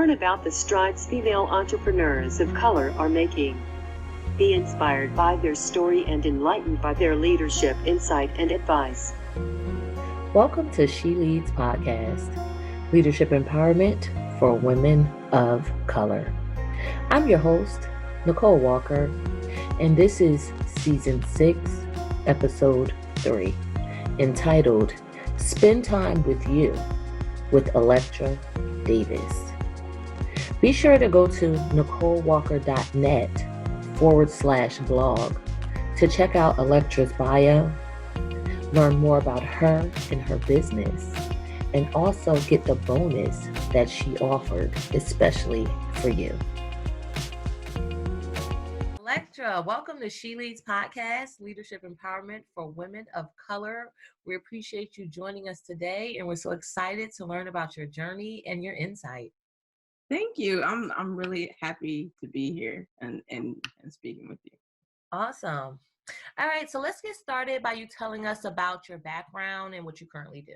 Learn about the strides female entrepreneurs of color are making. Be inspired by their story and enlightened by their leadership, insight, and advice. Welcome to She Leads Podcast, Leadership Empowerment for Women of Color. I'm your host, Nicole Walker, and this is Season 6, Episode 3, entitled Spend Time with You with Electra Davis. Be sure to go to NicoleWalker.net/blog to check out Electra's bio, learn more about her and her business, and also get the bonus that she offered, especially for you. Electra, welcome to She Leads Podcast, Leadership Empowerment for Women of Color. We appreciate you joining us today, and we're so excited to learn about your journey and your insight. Thank you. I'm really happy to be here and speaking with you. Awesome. All right, so let's get started by you telling us about your background and what you currently do.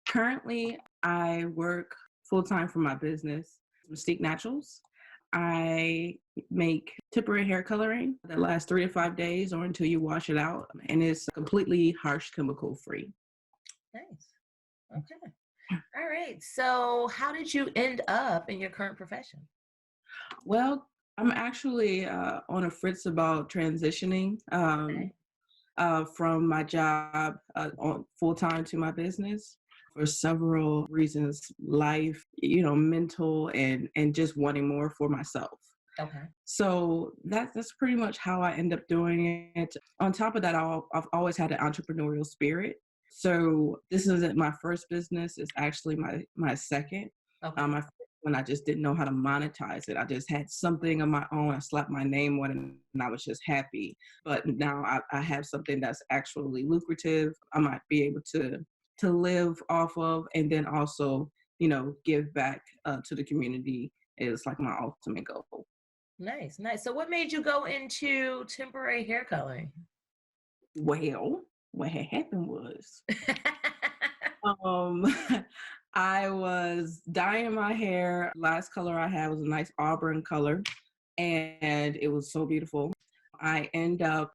Currently, I work full-time for my business, Mysteek Naturals. I make temporary hair coloring that lasts 3 to 5 days or until you wash it out, and it's completely harsh chemical free. Nice. Okay. All right. So how did you end up in your current profession? Well, I'm actually on a fritz about transitioning from my job on full-time to my business for several reasons, life, mental and just wanting more for myself. Okay. So that's pretty much how I end up doing it. On top of that, I've always had an entrepreneurial spirit. So this isn't my first business. It's actually my second. Okay. My first one, I just didn't know how to monetize it. I just had something of my own. I slapped my name on it and I was just happy. But now I have something that's actually lucrative. I might be able to live off of, and then also, give back to the community is like my ultimate goal. Nice. So what made you go into temporary hair coloring? Well, what had happened was I was dyeing my hair. Last color I had was a nice auburn color, and it was so beautiful. I end up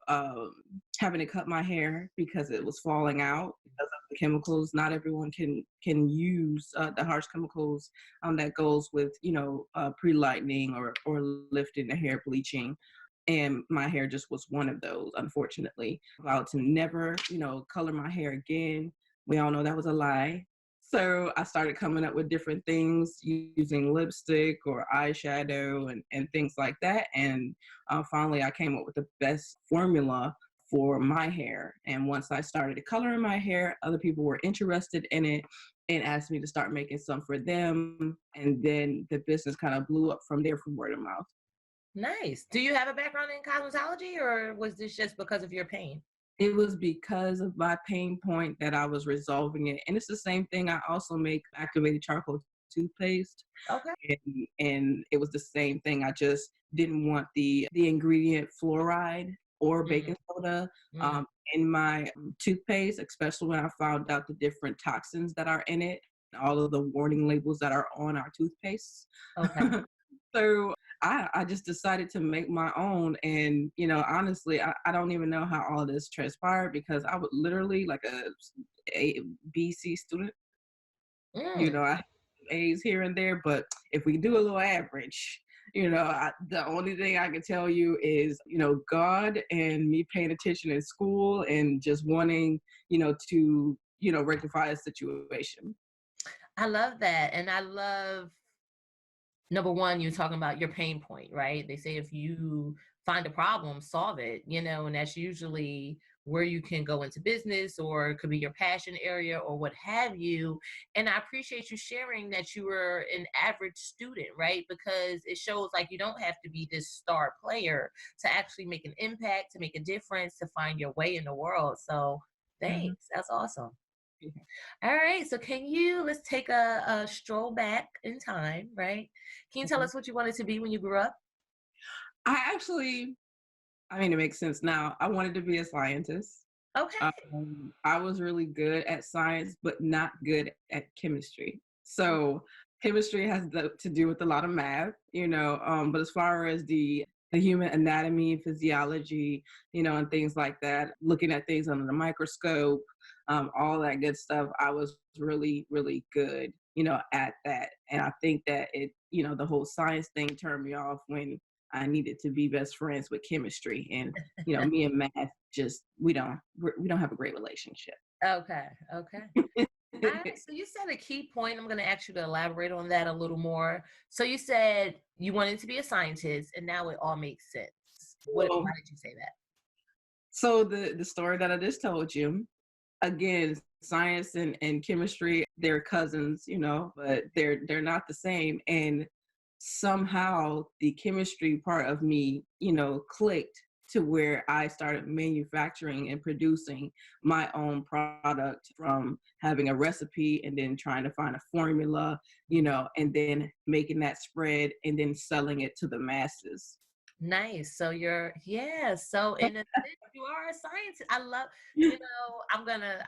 having to cut my hair because it was falling out because of the chemicals. Not everyone can use the harsh chemicals that goes with pre-lightening or lifting the hair, bleaching. And my hair just was one of those, unfortunately. I vowed to never, color my hair again. We all know that was a lie. So I started coming up with different things using lipstick or eyeshadow and things like that. And finally, I came up with the best formula for my hair. And once I started coloring my hair, other people were interested in it and asked me to start making some for them. And then the business kind of blew up from there from word of mouth. Nice. Do you have a background in cosmetology, or was this just because of your pain? It was because of my pain point that I was resolving it. And it's the same thing. I also make activated charcoal toothpaste. Okay. And it was the same thing. I just didn't want the ingredient fluoride or baking soda in my toothpaste, especially when I found out the different toxins that are in it, all of the warning labels that are on our toothpaste. Okay. So I just decided to make my own. And, honestly, I don't even know how all of this transpired because I would literally like a BC student, I have A's here and there, but if we do a little average, the only thing I can tell you is, God and me paying attention in school and just wanting, to, rectify a situation. I love that. And I love, number one, you're talking about your pain point, right? They say if you find a problem, solve it, and that's usually where you can go into business, or it could be your passion area or what have you. And I appreciate you sharing that you were an average student, right? Because it shows like you don't have to be this star player to actually make an impact, to make a difference, to find your way in the world. So thanks. That's awesome. All right. So let's take a stroll back in time, right? Can you tell us what you wanted to be when you grew up? It makes sense now. I wanted to be a scientist. Okay. I was really good at science, but not good at chemistry. So chemistry has to do with a lot of math, but as far as the human anatomy, physiology, and things like that, looking at things under the microscope, all that good stuff, I was really, really good, at that. And I think that the whole science thing turned me off when I needed to be best friends with chemistry. And, me and math just, we don't have a great relationship. Okay. Okay. All right. So you said a key point. I'm going to ask you to elaborate on that a little more. So you said you wanted to be a scientist, and now it all makes sense. Why did you say that? So the story that I just told you, again, science and chemistry, they're cousins, but they're not the same. And somehow the chemistry part of me, clicked to where I started manufacturing and producing my own product, from having a recipe and then trying to find a formula, and then making that spread and then selling it to the masses. Nice. So so in a sense, you are a scientist. I love,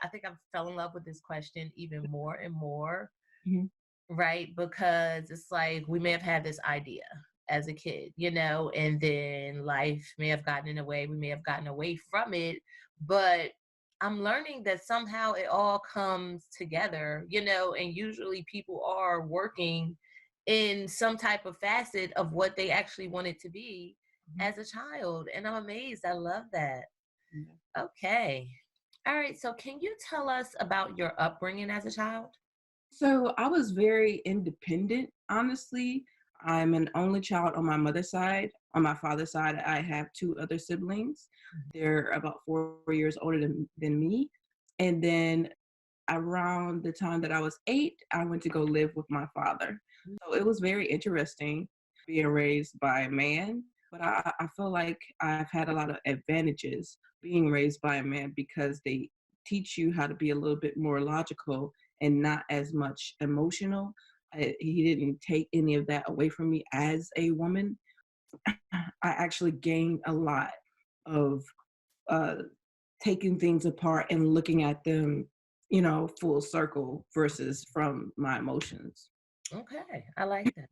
I think I've fell in love with this question even more and more, Mhm. right? Because it's like we may have had this idea as a kid, and then life may have gotten in the way. We may have gotten away from it, but I'm learning that somehow it all comes together, and usually people are working in some type of facet of what they actually want it to be as a child. And I'm amazed. I love that. Yeah. Okay. All right. So can you tell us about your upbringing as a child? So I was very independent, honestly. I'm an only child on my mother's side. On my father's side, I have two other siblings. They're about 4 years older than me. And then around the time that I was 8, I went to go live with my father. So it was very interesting being raised by a man. But I feel like I've had a lot of advantages being raised by a man, because they teach you how to be a little bit more logical and not as much emotional. He didn't take any of that away from me as a woman. I actually gained a lot of uh, taking things apart and looking at them, full circle versus from my emotions. Okay. I like that.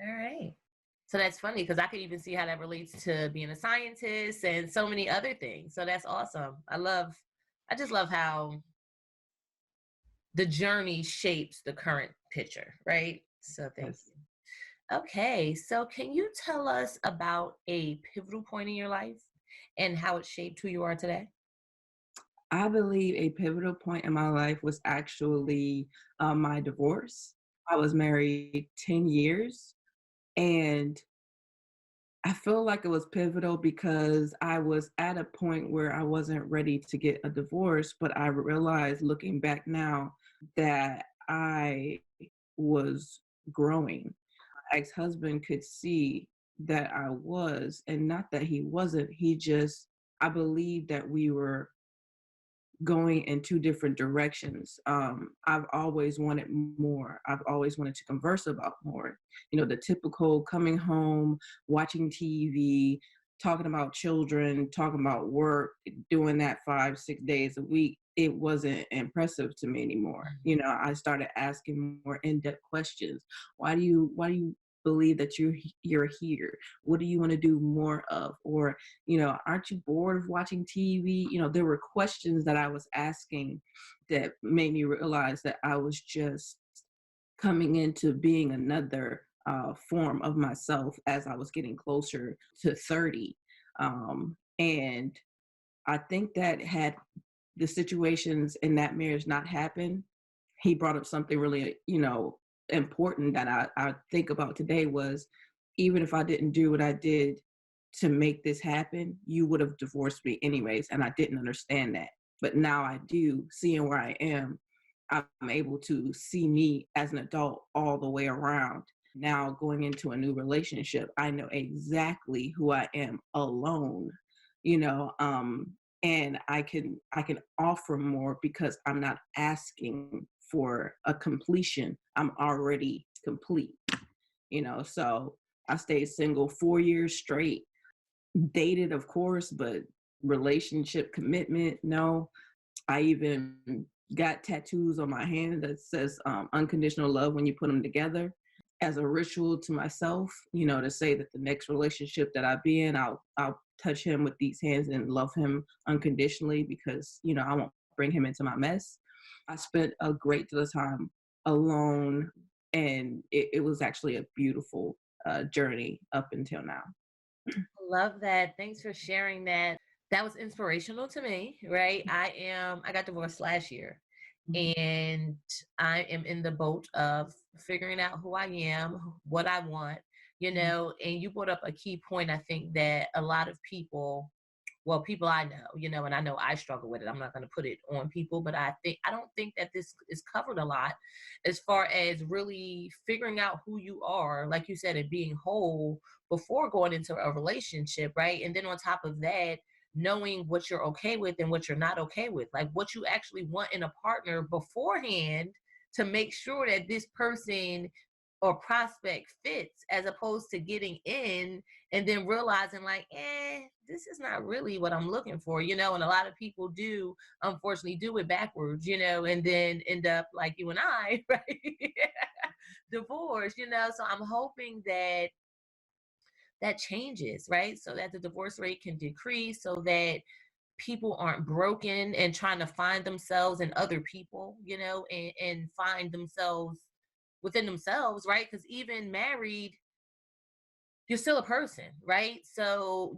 All right. So that's funny because I could even see how that relates to being a scientist and so many other things. So that's awesome. I just love how the journey shapes the current picture, right? So thank Yes. you. Okay. So can you tell us about a pivotal point in your life and how it shaped who you are today? I believe a pivotal point in my life was actually my divorce. I was married 10 years, and I feel like it was pivotal because I was at a point where I wasn't ready to get a divorce, but I realized looking back now that I was growing. My ex-husband could see that I was, and not that he wasn't. I believe that we were going in two different directions. I've always wanted more. I've always wanted to converse about more. The typical coming home, watching TV, talking about children, talking about work, doing that 5, 6 days a week. It wasn't impressive to me anymore. I started asking more in-depth questions. Why do you believe that you're here? What do you want to do more of? Or aren't you bored of watching TV? There were questions that I was asking that made me realize that I was just coming into being another form of myself as I was getting closer to 30. And I think that had the situations in that marriage not happened, he brought up something really, important that I think about today was, even if I didn't do what I did to make this happen, you would have divorced me anyways. And I didn't understand that. But now I do, seeing where I am, I'm able to see me as an adult all the way around. Now going into a new relationship, I know exactly who I am alone, you know, and I can offer more because I'm not asking for a completion. I'm already complete, so I stayed single 4 years straight. Dated, of course, but relationship commitment, no. I even got tattoos on my hand that says unconditional love when you put them together as a ritual to myself, to say that the next relationship that I be in, I'll touch him with these hands and love him unconditionally because, I won't bring him into my mess. I spent a great deal of time alone, and it was actually a beautiful journey up until now. Love that. Thanks for sharing that. That was inspirational to me, right? I got divorced last year, and I am in the boat of figuring out who I am, what I want, and you brought up a key point. I think that a lot of people, well, people I know, and I know I struggle with it. I'm not going to put it on people, but I don't think that this is covered a lot as far as really figuring out who you are, like you said, and being whole before going into a relationship, right? And then on top of that, knowing what you're okay with and what you're not okay with, like what you actually want in a partner beforehand to make sure that this person or prospect fits, as opposed to getting in and then realizing like, this is not really what I'm looking for, and a lot of people do, unfortunately, do it backwards, and then end up like you and I, right? Divorced, so I'm hoping that that changes, right? So that the divorce rate can decrease, so that people aren't broken and trying to find themselves in other people, and find themselves within themselves, right? Because even married, you're still a person, right? So,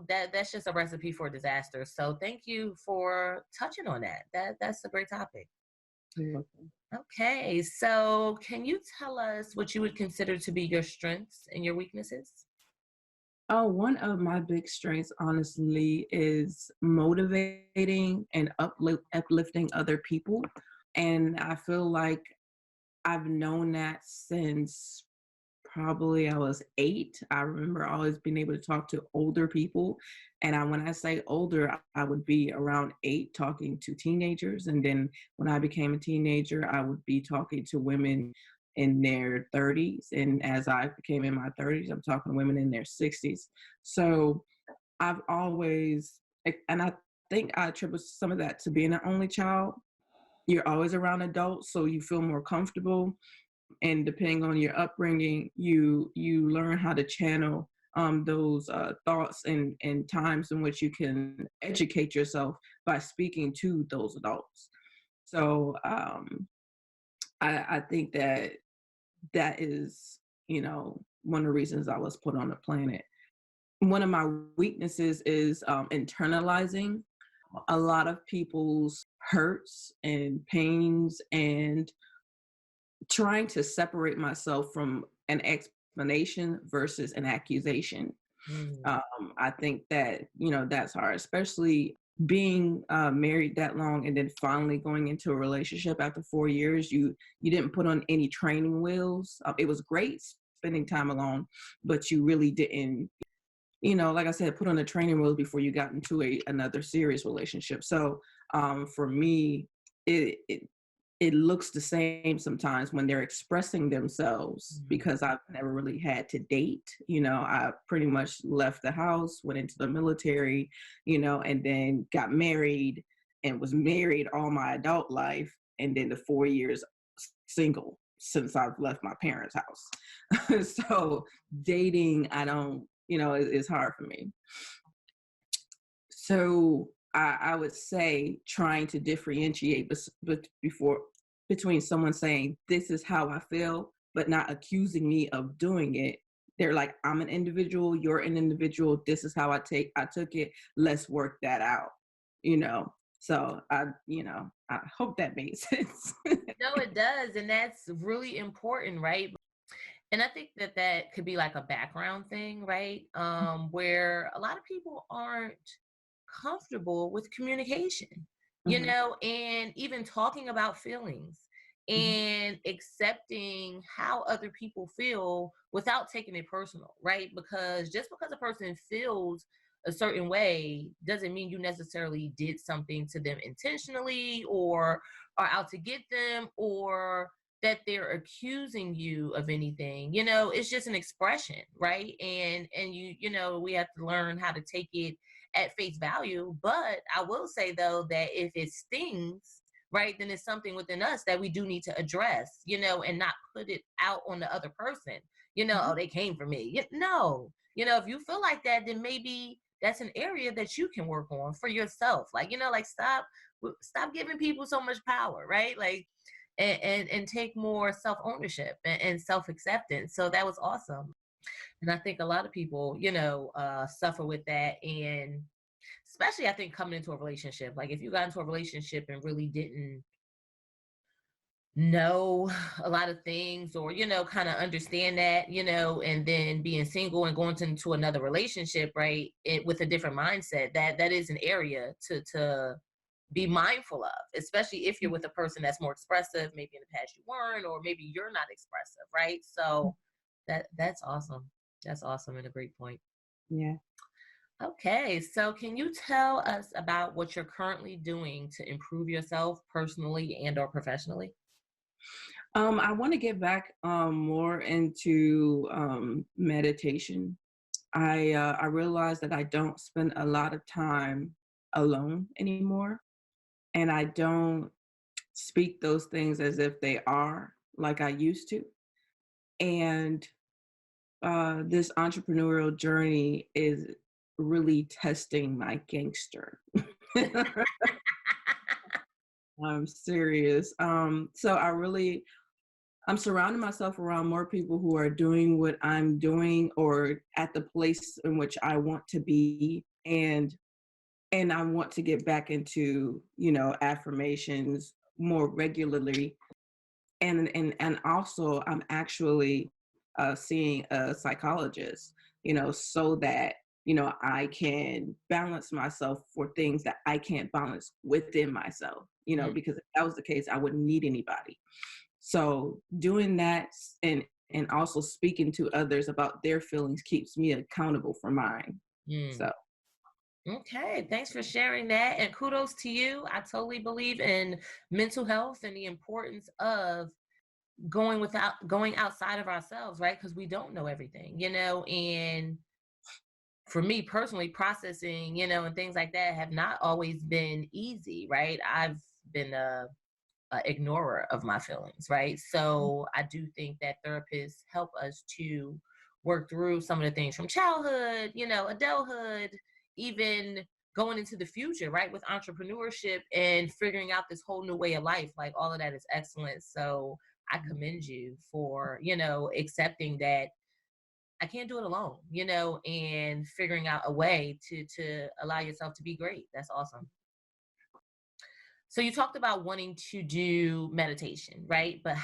that's just a recipe for disaster. So thank you for touching on that. That's a great topic. You're welcome. Okay, so can you tell us what you would consider to be your strengths and your weaknesses? Oh, one of my big strengths, honestly, is motivating and uplifting other people. And I feel like I've known that since probably I was 8. I remember always being able to talk to older people. And when I say older, I would be around 8 talking to teenagers. And then when I became a teenager, I would be talking to women in their 30s. And as I became in my 30s, I'm talking to women in their 60s. So I've always, and I think I attribute some of that to being an only child. You're always around adults, so you feel more comfortable, and depending on your upbringing, you learn how to channel those thoughts and times in which you can educate yourself by speaking to those adults. So I think that is, one of the reasons I was put on the planet. One of my weaknesses is internalizing a lot of people's hurts and pains, and trying to separate myself from an explanation versus an accusation. Mm. I think that, that's hard, especially being married that long and then finally going into a relationship after 4 years. You didn't put on any training wheels. It was great spending time alone, but you really didn't, like I said, put on the training wheels before you got into another serious relationship. So for me, it looks the same sometimes when they're expressing themselves, because I've never really had to date. I pretty much left the house, went into the military, and then got married and was married all my adult life. And then the 4 years single since I've left my parents' house. So dating, I don't, is hard for me. So I would say trying to differentiate between someone saying, this is how I feel, but not accusing me of doing it. They're like, I'm an individual, you're an individual, this is how I took it, let's work that out, So I hope that made sense. No, it does. And that's really important, right? And I think that could be like a background thing, right? Where a lot of people aren't comfortable with communication, and even talking about feelings and accepting how other people feel without taking it personal, right? Because just because a person feels a certain way doesn't mean you necessarily did something to them intentionally, or are out to get them, or that they're accusing you of anything. It's just an expression, right? And we have to learn how to take it at face value. But I will say though that if it stings, right, then it's something within us that we do need to address, and not put it out on the other person. Mhm. Oh, they came for me. No, if you feel like that, then maybe that's an area that you can work on for yourself. Like, like stop giving people so much power, right? Like, and take more self ownership and self acceptance. So that was awesome. And I think a lot of people, suffer with that. And especially, I think, coming into a relationship, like if you got into a relationship and really didn't know a lot of things, or kind of understand that, and then being single and going into another relationship, right, with a different mindset, that is an area to be mindful of, especially if you're with a person that's more expressive. Maybe in the past you weren't, or maybe you're not expressive, right? So that's awesome. That's awesome, and a great point. Yeah. Okay, so can you tell us about what you're currently doing to improve yourself personally and or professionally? I want to get back more into meditation. I realize that I don't spend a lot of time alone anymore, and I don't speak those things as if they are like I used to. And this entrepreneurial journey is really testing my gangster. I'm serious. So I'm surrounding myself around more people who are doing what I'm doing or at the place in which I want to be. And I want to get back into, affirmations more regularly. And also I'm actually seeing a psychologist, so that, I can balance myself for things that I can't balance within myself, Mm. because if that was the case, I wouldn't need anybody. So doing that and also speaking to others about their feelings keeps me accountable for mine. Mm. So Okay, thanks for sharing that. And kudos to you. I totally believe in mental health and the importance of going outside of ourselves, right? Because we don't know everything, and for me personally, processing, and things like that have not always been easy, right? I've been a ignorer of my feelings, right? So I do think that therapists help us to work through some of the things from childhood, adulthood, even going into the future, right? With entrepreneurship and figuring out this whole new way of life. Like, all of that is excellent. So I commend you for, accepting that I can't do it alone, and figuring out a way to allow yourself to be great. That's awesome. So you talked about wanting to do meditation, right? But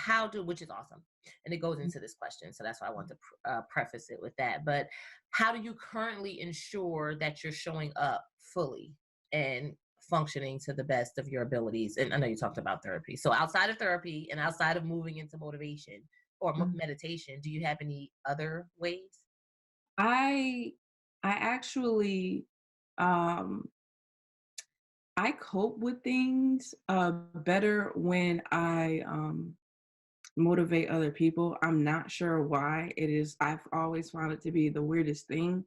which is awesome. And it goes into this question. So that's why I want to preface it with that. But how do you currently ensure that you're showing up fully and functioning to the best of your abilities? And I know you talked about therapy. So outside of therapy and outside of moving into motivation or Mhm. meditation, do you have any other ways? I I actually um I cope with things better when I motivate other people. I'm not sure why it is. I've always found it to be the weirdest thing.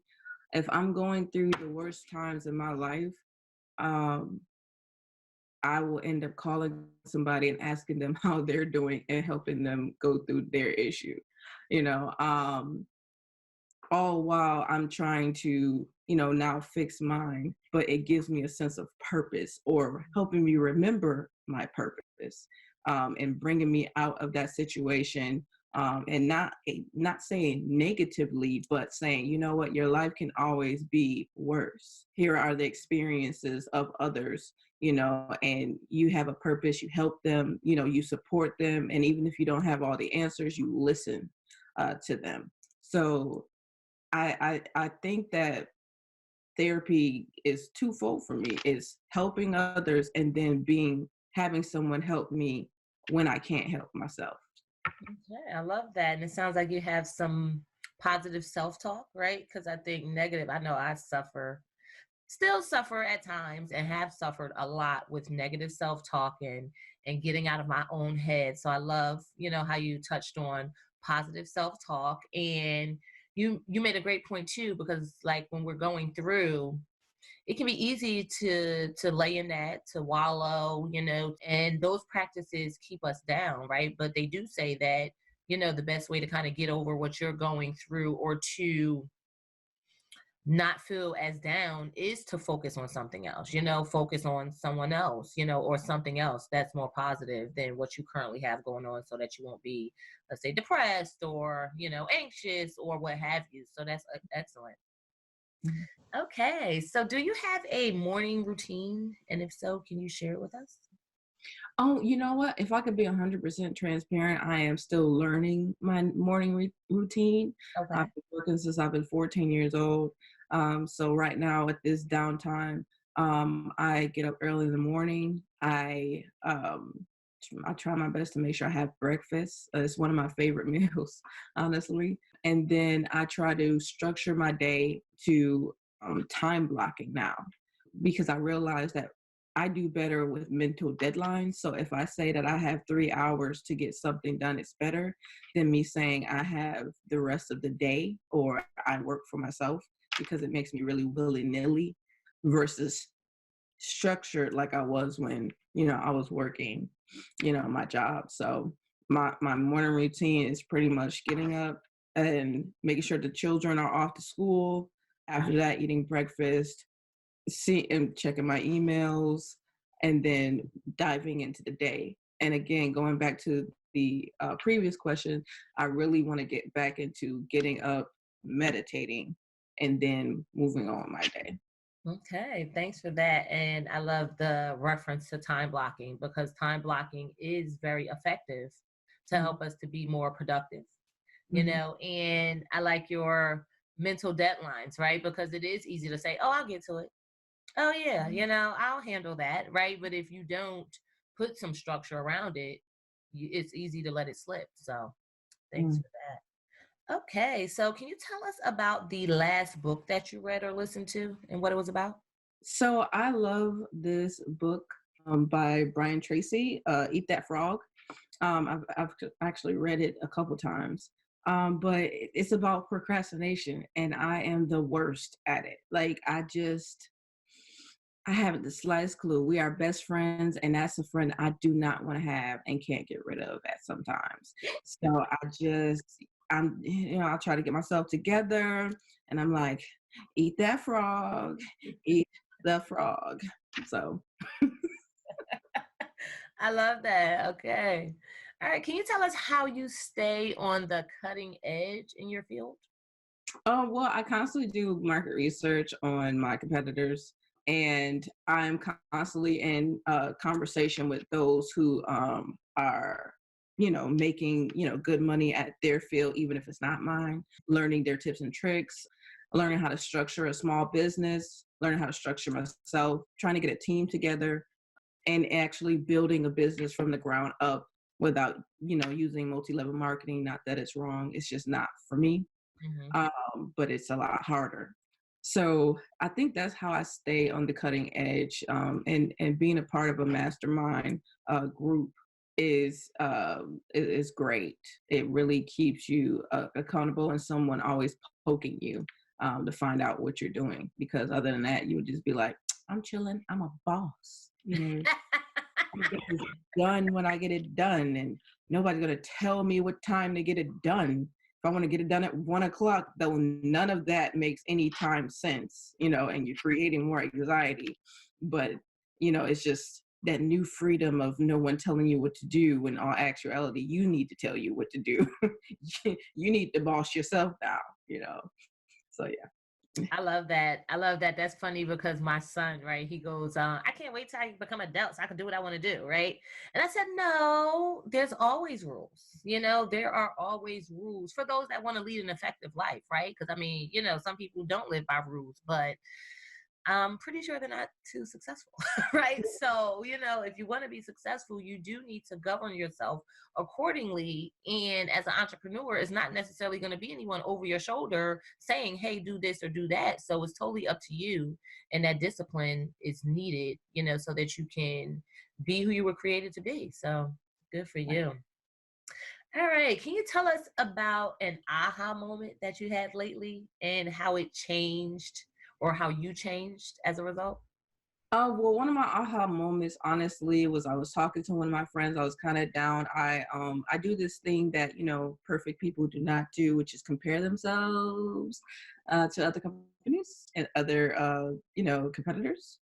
If I'm going through the worst times in my life, um, I will end up calling somebody and asking them how they're doing and helping them go through their issue. You know, all while I'm trying to, now fix mine, but it gives me a sense of purpose or helping me remember my purpose, and bringing me out of that situation. And not saying negatively, but saying, you know what, your life can always be worse. Here are the experiences of others, and you have a purpose. You help them, you support them, and even if you don't have all the answers, you listen to them. So I think that therapy is twofold for me. It's helping others and then having someone help me when I can't help myself. Okay, I love that. And it sounds like you have some positive self-talk, right? Because I think negative, I know I still suffer at times and have suffered a lot with negative self-talk and getting out of my own head. So I love, how you touched on positive self-talk. And you made a great point too, because like when we're going through it can be easy to lay in that, to wallow, and those practices keep us down, right? But they do say that, the best way to kind of get over what you're going through, or to not feel as down, is to focus on something else, focus on someone else, or something else that's more positive than what you currently have going on, so that you won't be, let's say, depressed or, anxious or what have you. So that's excellent. Okay. So do you have a morning routine? And if so, can you share it with us? Oh, you know what? If I could be 100% transparent, I am still learning my morning routine. Okay. I've been working since I've been 14 years old. So right now at this downtime, I get up early in the morning. I try my best to make sure I have breakfast. It's one of my favorite meals, honestly. And then I try to structure my day to time blocking now, because I realize that I do better with mental deadlines. So if I say that I have 3 hours to get something done, it's better than me saying I have the rest of the day or I work for myself, because it makes me really willy-nilly versus structured like I was when, I was working, my job. So my morning routine is pretty much getting up and making sure the children are off to school. After that, eating breakfast, see and checking my emails, and then diving into the day. And again, going back to the previous question, I really want to get back into getting up, meditating, and then moving on my day. Okay, thanks for that. And I love the reference to time blocking, because time blocking is very effective to Mhm. help us to be more productive, Mhm. and I like your mental deadlines, right? Because it is easy to say, oh, I'll get to it. Oh, yeah, I'll handle that, right? But if you don't put some structure around it, it's easy to let it slip. So thanks Mm. for that. Okay, so can you tell us about the last book that you read or listened to and what it was about? So I love this book by Brian Tracy, Eat That Frog. I've actually read it a couple times. But it's about procrastination, and I am the worst at it. Like I haven't the slightest clue. We are best friends, and that's a friend I do not want to have and can't get rid of at sometimes. So I'll try to get myself together, and I'm like, eat that frog, eat the frog. So, I love that. Okay. All right. Can you tell us how you stay on the cutting edge in your field? well, I constantly do market research on my competitors, and I'm constantly in conversation with those who are, making, good money at their field, even if it's not mine, learning their tips and tricks, learning how to structure a small business, learning how to structure myself, trying to get a team together, and actually building a business from the ground up without, using multi-level marketing. Not that it's wrong, it's just not for me. Hmm. But it's a lot harder. So I think that's how I stay on the cutting edge. And being a part of a mastermind group is great. It really keeps you accountable, and someone always poking you to find out what you're doing. Because other than that, you would just be like, I'm chilling. I'm a boss. I'm gonna get this done when I get it done, and nobody's gonna tell me what time to get it done. If I want to get it done at 1 o'clock, though, none of that makes any time sense, and you're creating more anxiety. But it's just that new freedom of no one telling you what to do. When all actuality, you need to tell you what to do. You need to boss yourself now. So yeah. I love that. I love that. That's funny because my son, right? He goes, I can't wait till I become adult so I can do what I want to do, right? And I said, no, there's always rules. There are always rules for those that want to lead an effective life, right? Because I mean, some people don't live by rules, but I'm pretty sure they're not too successful, right? So, if you want to be successful, you do need to govern yourself accordingly. And as an entrepreneur, it's not necessarily going to be anyone over your shoulder saying, hey, do this or do that. So it's totally up to you. And that discipline is needed, so that you can be who you were created to be. So good for you. All right. Can you tell us about an aha moment that you had lately and how it changed or how you changed as a result? Well, one of my aha moments, honestly, was I was talking to one of my friends. I was kind of down. I do this thing that perfect people do not do, which is compare themselves to other companies and other competitors.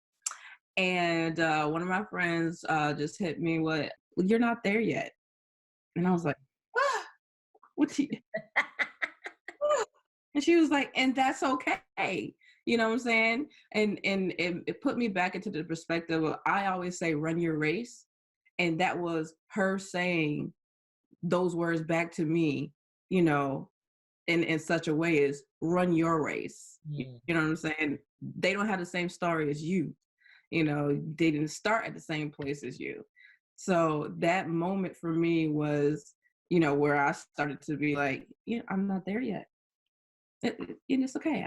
And one of my friends just hit me with, "Well, you're not there yet," and I was like, "Ah, what?" And she was like, "And that's okay." You know what I'm saying? And it put me back into the perspective of, I always say, run your race. And that was her saying those words back to me, you know, in such a way as run your race. Mm. You know what I'm saying? They don't have the same story as you. They didn't start at the same place as you. So that moment for me was, where I started to be like, I'm not there yet. And it's okay.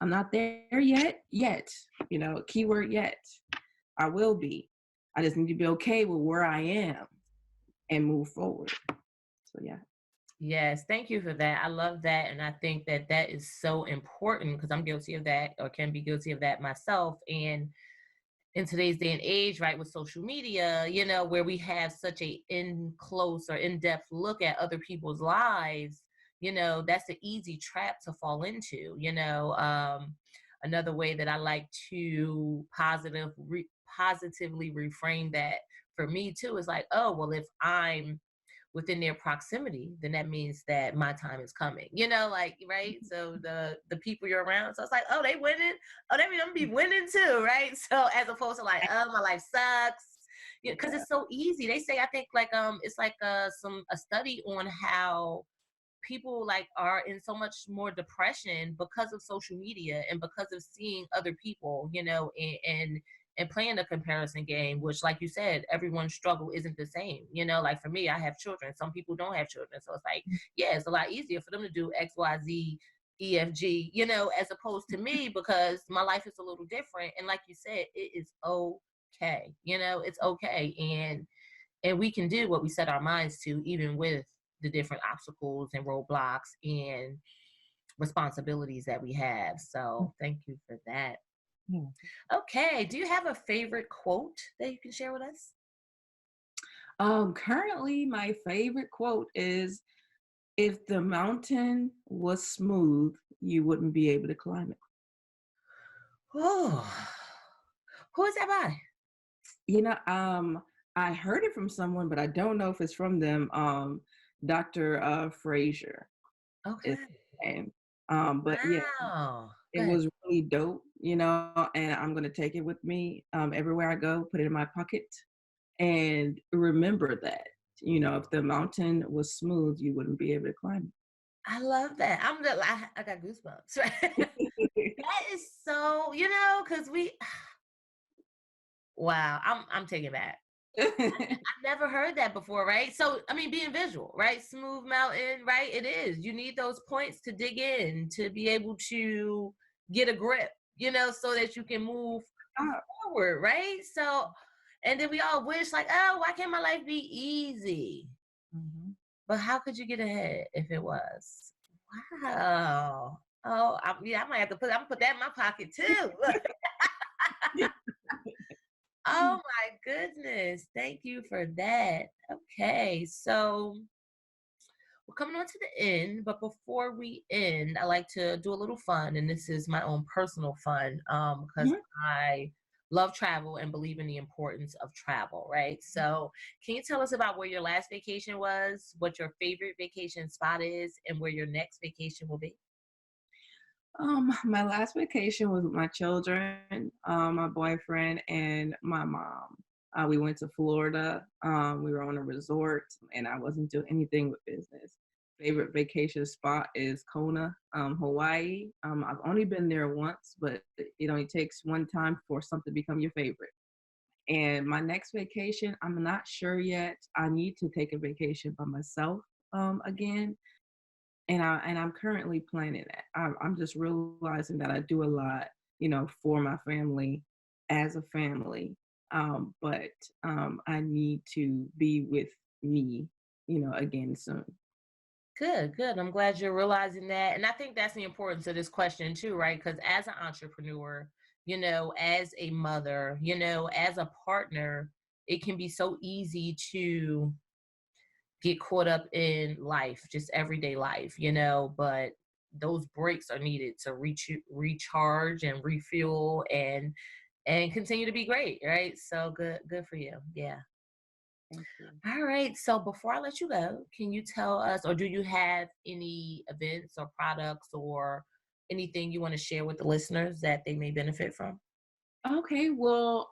I'm not there yet, keyword yet. I will be. I just need to be okay with where I am and move forward. So yeah. Yes, thank you for that. I love that. And I think that that is so important because I'm guilty of that, or can be guilty of that myself. And in today's day and age, right, with social media, where we have such a in close or in-depth look at other people's lives, that's an easy trap to fall into. Another way that I like to positively reframe that for me too is like, oh, well, if I'm within their proximity, then that means that my time is coming. Like, right? So the people you're around. So it's like, oh, they winning. Oh, they mean I'm gonna be winning too, right? So as opposed to like, oh, my life sucks. Because it's so easy. They say, I think, like it's like a study on how people like are in so much more depression because of social media and because of seeing other people, and playing the comparison game, which, like you said, everyone's struggle isn't the same. Like for me, I have children. Some people don't have children. So it's like, yeah, it's a lot easier for them to do X, Y, Z, EFG, as opposed to me, because my life is a little different. And like you said, it is okay. It's okay. And we can do what we set our minds to, even with the different obstacles and roadblocks and responsibilities that we have. So thank you for that. Yeah. Okay. Do you have a favorite quote that you can share with us? Currently my favorite quote is, if the mountain was smooth, you wouldn't be able to climb it. Oh, who is that by? You know, I heard it from someone, but I don't know if it's from them. Dr. Frazier is Okay. his name. But yeah, Wow. it Go ahead. was really dope, and I'm gonna take it with me everywhere I go, put it in my pocket, and remember that, if the mountain was smooth, you wouldn't be able to climb I love that. I got goosebumps. Right? it. That is so, because wow, I'm taking that. I've never heard that before, right? So, I mean, being visual, right? Smooth mountain, right? It is. You need those points to dig in to be able to get a grip, so that you can move forward, right? So, and then we all wish, like, oh, why can't my life be easy? Mhm. But how could you get ahead if it was? Wow. Oh, I might have to I'm gonna put that in my pocket too. Oh my goodness. Thank you for that. Okay. So we're coming on to the end, but before we end, I like to do a little fun, and this is my own personal fun, because Mhm. I love travel and believe in the importance of travel, right? So can you tell us about where your last vacation was, what your favorite vacation spot is, and where your next vacation will be? My last vacation was with my children, my boyfriend, and my mom. We went to Florida. We were on a resort, and I wasn't doing anything with business. Favorite vacation spot is Kona, Hawaii. I've only been there once, but it only takes one time for something to become your favorite. And my next vacation, I'm not sure yet. I need to take a vacation by myself again, and I'm currently planning that. I'm just realizing that I do a lot, for my family as a family. But I need to be with me, again soon. Good, good. I'm glad you're realizing that. And I think that's the importance of this question too, right? Because as an entrepreneur, as a mother, as a partner, it can be so easy to get caught up in life, just everyday life, but those breaks are needed to recharge and refuel and continue to be great, right? So good for you. Yeah. Thank you. All right. So before I let you go, can you tell us, or do you have any events or products or anything you want to share with the listeners that they may benefit from? Okay, well,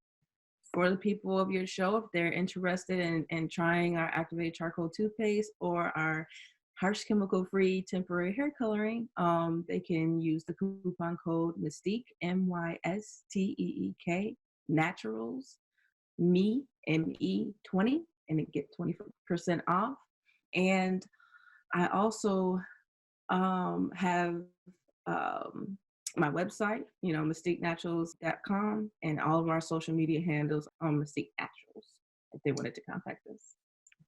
for the people of your show, if they're interested in trying our activated charcoal toothpaste or our harsh chemical free temporary hair coloring, they can use the coupon code Mysteek, Mysteek Naturals, ME 20, and it get 20% off. And I also have my website, MysteekNaturals.com, and all of our social media handles on Mysteek Naturals if they wanted to contact us.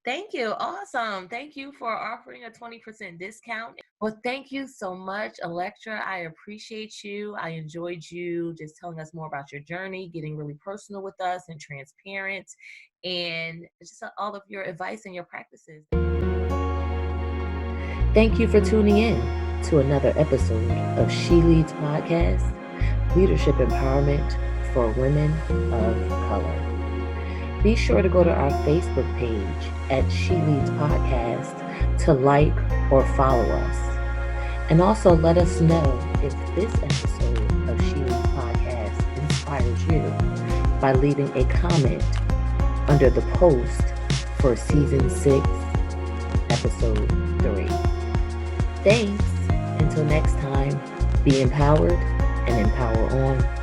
Thank you. Awesome. Thank you for offering a 20% discount. Well, thank you so much, Electra. I appreciate you. I enjoyed you just telling us more about your journey, getting really personal with us and transparent, and just all of your advice and your practices. Thank you for tuning in to another episode of She Leads Podcast, Leadership Empowerment for Women of Color. Be sure to go to our Facebook page at She Leads Podcast to like or follow us. And also let us know if this episode of She Leads Podcast inspires you by leaving a comment under the post for Season 6, Episode 3. Thanks. Until next time, be empowered and empower on.